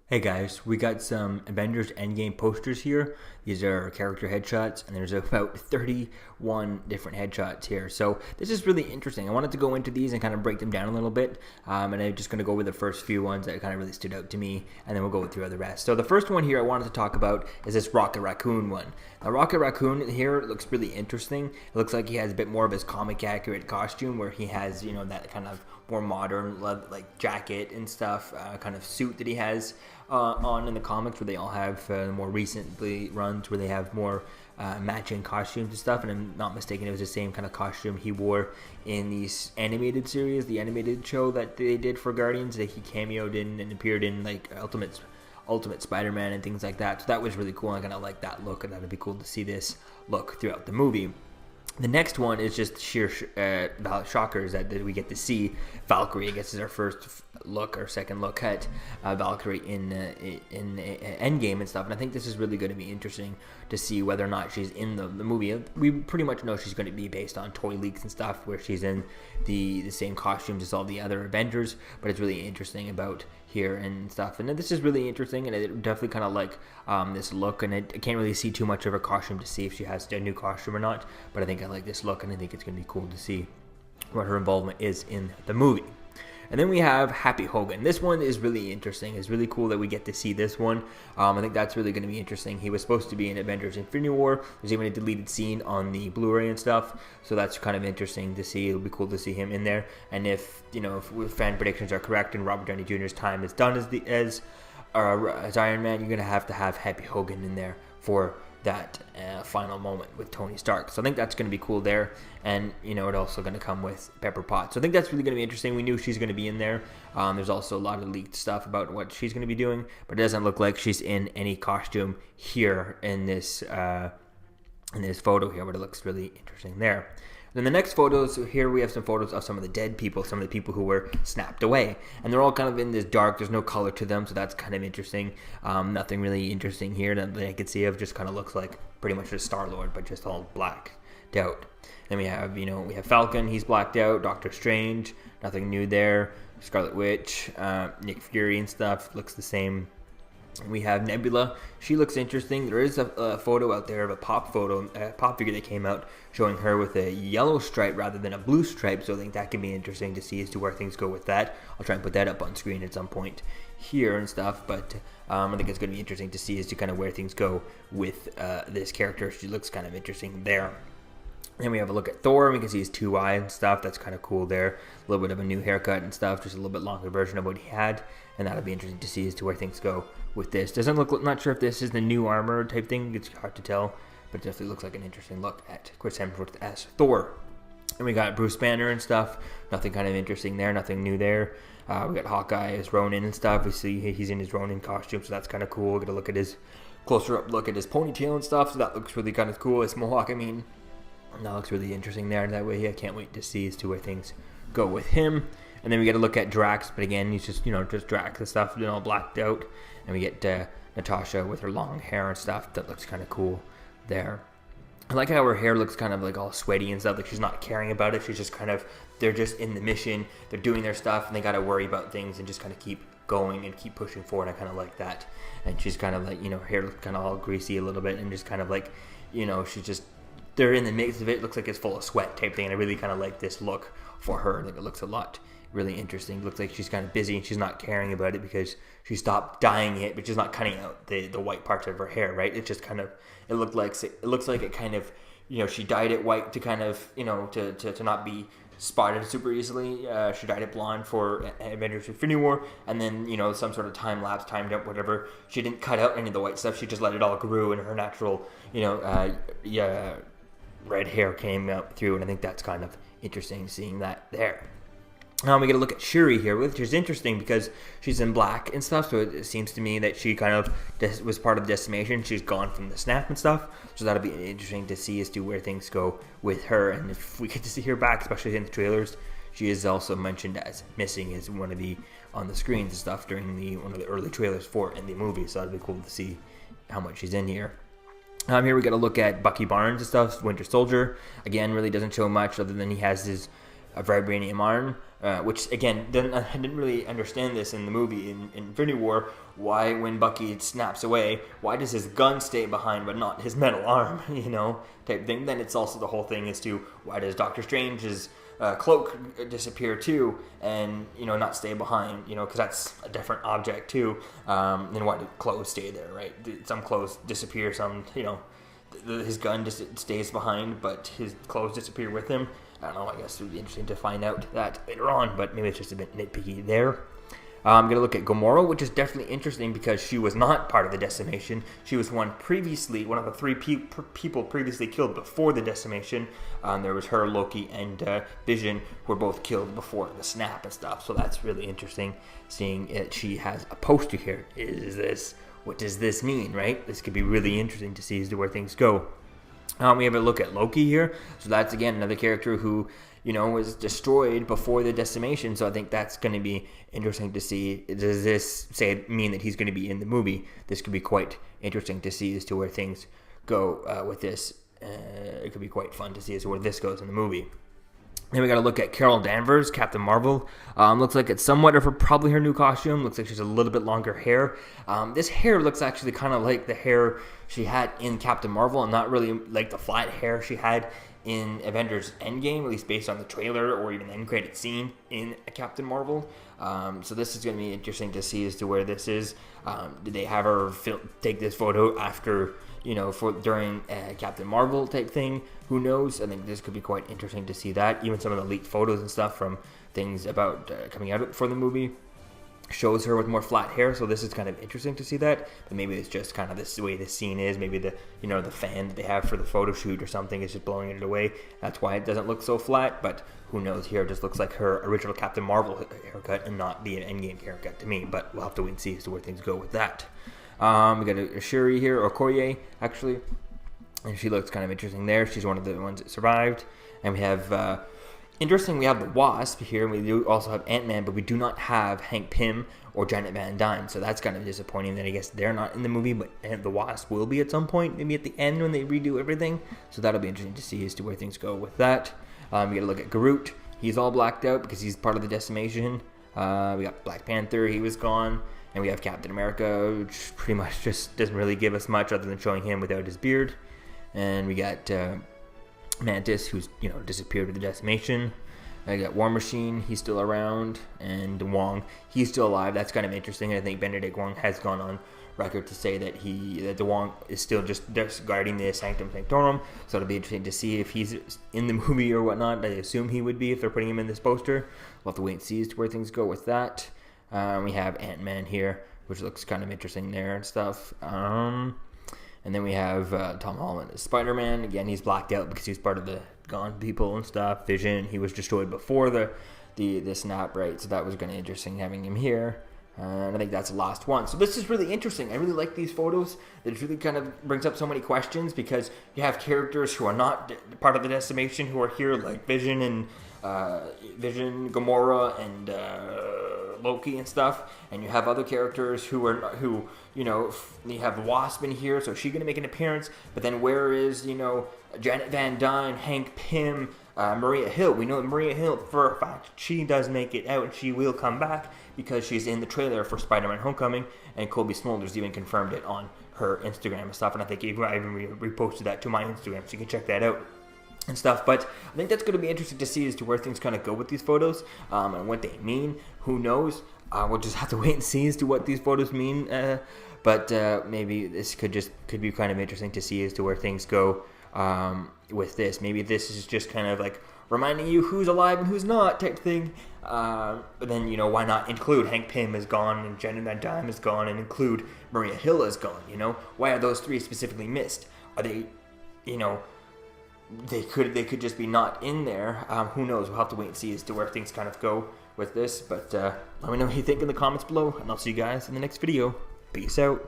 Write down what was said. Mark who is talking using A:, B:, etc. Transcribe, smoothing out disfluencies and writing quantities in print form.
A: Hey guys, we got some Avengers Endgame posters here. These are character headshots, and there's about 31 different headshots here. So this is really interesting. I wanted to go into these and kind of break them down a little bit. And I'm just going to go with the first few ones that kind of really stood out to me, and then we'll go through the rest. So the first one here I wanted to talk about is this Rocket Raccoon one. Now Rocket Raccoon here looks really interesting. It looks like he has a bit more of his comic accurate costume where he has, you know, that kind of more modern like jacket and stuff, kind of suit that he has on in the comics, where they all have more recently runs where they have more matching costumes and stuff. And I'm not mistaken, it was the same kind of costume he wore in the animated series, the animated show that they did for Guardians, that he cameoed in and appeared in, like Ultimate SpiderMan and things like that. So that was really cool. I kind of like that look, and that'd be cool to see this look throughout the movie. The next one is just sheer shockers that we get to see Valkyrie. I guess is our first look or second look at Valkyrie in Endgame and stuff. And I think this is really going to be interesting to see whether or not she's in the movie. We pretty much know she's going to be based on toy leaks and stuff, where she's in the same costumes as all the other Avengers. But it's really interesting about here and stuff, and this is really interesting, and it definitely kind of like this look, and I can't really see too much of her costume to see if she has a new costume or not, but I think I like this look, and I think it's going to be cool to see what her involvement is in the movie. And then we have Happy Hogan. This one is really interesting. It's really cool that we get to see this one. I think that's really going to be interesting. He was supposed to be in Avengers Infinity War. There's even a deleted scene on the Blu-ray and stuff. So that's kind of interesting to see. It'll be cool to see him in there. And if, you know, if fan predictions are correct and Robert Downey Jr.'s time is done as Iron Man, you're going to have Happy Hogan in there for that final moment with Tony Stark. So I think that's going to be cool there. And, you know, it's also going to come with Pepperpot. So I think that's really going to be interesting. We knew she's going to be in there. There's also a lot of leaked stuff about what she's going to be doing, but it doesn't look like she's in any costume here in this photo here, but it looks really interesting there. Then the next photos, here we have some photos of some of the dead people, some of the people who were snapped away. And they're all kind of in this dark, there's no color to them, so that's kind of interesting. Nothing really interesting here that I could see of, just kind of looks like pretty much just Star-Lord, but just all blacked out. Then we have, you know, we have Falcon, he's blacked out, Doctor Strange, nothing new there. Scarlet Witch, Nick Fury and stuff, looks the same. We have Nebula. She looks interesting. There is a photo out there of a pop figure that came out showing her with a yellow stripe rather than a blue stripe. So I think that can be interesting to see as to where things go with that. I'll try and put that up on screen at some point here and stuff. But I think it's going to be interesting to see as to kind of where things go with this character. She looks kind of interesting there. Then we have a look at Thor, and we can see his 2 eyes and stuff. That's kind of cool there. A little bit of a new haircut and stuff, just a little bit longer version of what he had. And that'll be interesting to see as to where things go with this. Doesn't look, not sure if this is the new armor type thing. It's hard to tell, but it definitely looks like an interesting look at Chris Hemsworth as Thor. And we got Bruce Banner and stuff. Nothing kind of interesting there, nothing new there. We got Hawkeye as Ronin and stuff. We see he's in his Ronin costume, so that's kind of cool. Get a look at his closer up look at his ponytail and stuff, so that looks really kind of cool. His mohawk, I mean. That looks really interesting there. That way, I can't wait to see as to where things go with him. And then we get a look at Drax, but again, he's just, you know, just Drax and stuff, you know, blacked out. And we get Natasha with her long hair and stuff. That looks kind of cool there. I like how her hair looks kind of like all sweaty and stuff. Like she's not caring about it. She's just kind of, they're just in the mission. They're doing their stuff, and they got to worry about things and just kind of keep going and keep pushing forward. I kind of like that. And she's kind of like, you know, her hair looks kind of all greasy a little bit, and just kind of like, you know, she's just, they're in the mix of it. Looks like it's full of sweat type thing, and I really kind of like this look for her. I think it looks a lot really interesting. Looks like she's kind of busy and she's not caring about it because she stopped dyeing it, but she's not cutting out the white parts of her hair, right? It's just kind of, it looks like it kind of, you know, she dyed it white to kind of, you know, to not be spotted super easily. She dyed it blonde for Avengers Infinity War, and then, you know, some sort of time lapse, timed up, whatever. She didn't cut out any of the white stuff. She just let it all grow, and her natural, you know, red hair came out through, and I think that's kind of interesting seeing that there. We get a look at Sheree here, which is interesting because she's in black and stuff, so it seems to me that she kind of was part of the decimation. She's gone from the snap and stuff, so that'll be interesting to see as to where things go with her. And if we get to see her back, especially in the trailers, she is also mentioned as missing as one of the on the screens and stuff during one of the early trailers for in the movie, so that'll be cool to see how much she's in here. Here we got to look at Bucky Barnes and stuff, Winter Soldier. Again, really doesn't show much other than he has his a vibranium arm, which again, I didn't really understand this in the movie in Infinity War. Why, when Bucky snaps away, why does his gun stay behind but not his metal arm? Type thing. Then it's also the whole thing as to why does Doctor Strange's cloak disappear too, and not stay behind, because that's a different object too. Then why do clothes stay there, right? Some clothes disappear, some his gun just stays behind, but his clothes disappear with him. I don't know, I guess it would be interesting to find out that later on, but maybe it's just a bit nitpicky there. I'm going to look at Gamora, which is definitely interesting because she was not part of the decimation. She was one of the three people previously killed before the decimation. There was her, Loki, and Vision, who were both killed before the snap and stuff. So that's really interesting, seeing it. She has a poster here. What does this mean, right? This could be really interesting to see as to where things go. We have a look at Loki here. So that's, again, another character who, was destroyed before the decimation. So I think that's going to be interesting to see. Does this mean that he's going to be in the movie? This could be quite interesting to see as to where things go with this. It could be quite fun to see as to where this goes in the movie. Then we got to look at Carol Danvers, Captain Marvel. Looks like it's somewhat of probably her new costume. Looks like she has a little bit longer hair. This hair looks actually kind of like the hair she had in Captain Marvel, and not really like the flat hair she had in Avengers Endgame, at least based on the trailer or even the end credit scene in Captain Marvel. So this is going to be interesting to see as to where this is. Did they have her take this photo after, during Captain Marvel type thing? Who knows? I think this could be quite interesting to see that. Even some of the leaked photos and stuff from things about coming out for the movie shows her with more flat hair, so this is kind of interesting to see that. But maybe it's just kind of the way the scene is. Maybe the the fan that they have for the photo shoot or something is just blowing it away. That's why it doesn't look so flat. But who knows? Here it just looks like her original Captain Marvel haircut and not the Endgame haircut to me. But we'll have to wait and see as to where things go with that. We got a Sheree here, or Koye actually, and she looks kind of interesting there. She's one of the ones that survived. And we have we have the Wasp here, and we do also have AntMan, but we do not have Hank Pym or Janet Van Dyne, so that's kind of disappointing that I guess they're not in the movie, but the Wasp will be at some point, maybe at the end when they redo everything, so that'll be interesting to see as to where things go with that. We got to look at Groot. He's all blacked out because he's part of the decimation. We got Black Panther, he was gone, and we have Captain America, which pretty much just doesn't really give us much other than showing him without his beard. And we got Mantis, who's disappeared with the decimation. I got War Machine, he's still around, and Wong, he's still alive. That's kind of interesting. I think Benedict Wong has gone on record to say that the Wong is still just guarding the Sanctum Sanctorum. So it'll be interesting to see if he's in the movie or whatnot. I assume he would be if they're putting him in this poster. We'll have to wait and see as to where things go with that. We have AntMan here, which looks kind of interesting there and stuff. And then we have Tom Holland as SpiderMan. Again, he's blacked out because he's part of the gone people and stuff. Vision, he was destroyed before the snap, right? So that was kind of interesting having him here. And I think that's the last one. So this is really interesting. I really like these photos. It really kind of brings up so many questions because you have characters who are not part of the decimation who are here, like Vision and Gamora, and Loki and stuff, and you have other characters who you have Wasp in here, so is she going to make an appearance? But then where is Janet Van Dyne, Hank Pym, Maria Hill? We know that Maria Hill, for a fact, she does make it out, and she will come back because she's in the trailer for Spider-Man Homecoming, and Colby Smolder's even confirmed it on her Instagram and stuff, and I think I even reposted that to my Instagram, so you can check that out and stuff. But I think that's going to be interesting to see as to where things kind of go with these photos and what they mean. Who knows? We'll just have to wait and see as to what these photos mean. But maybe this could be kind of interesting to see as to where things go with this. Maybe this is just kind of like reminding you who's alive and who's not type thing. But then, why not include Hank Pym is gone and Janet Van Dyne is gone and include Maria Hill is gone, Why are those three specifically missed? Are they, they could just be not in there. Who knows? We'll have to wait and see as to where things kind of go with this. But let me know what you think in the comments below, and I'll see you guys in the next video. Peace out.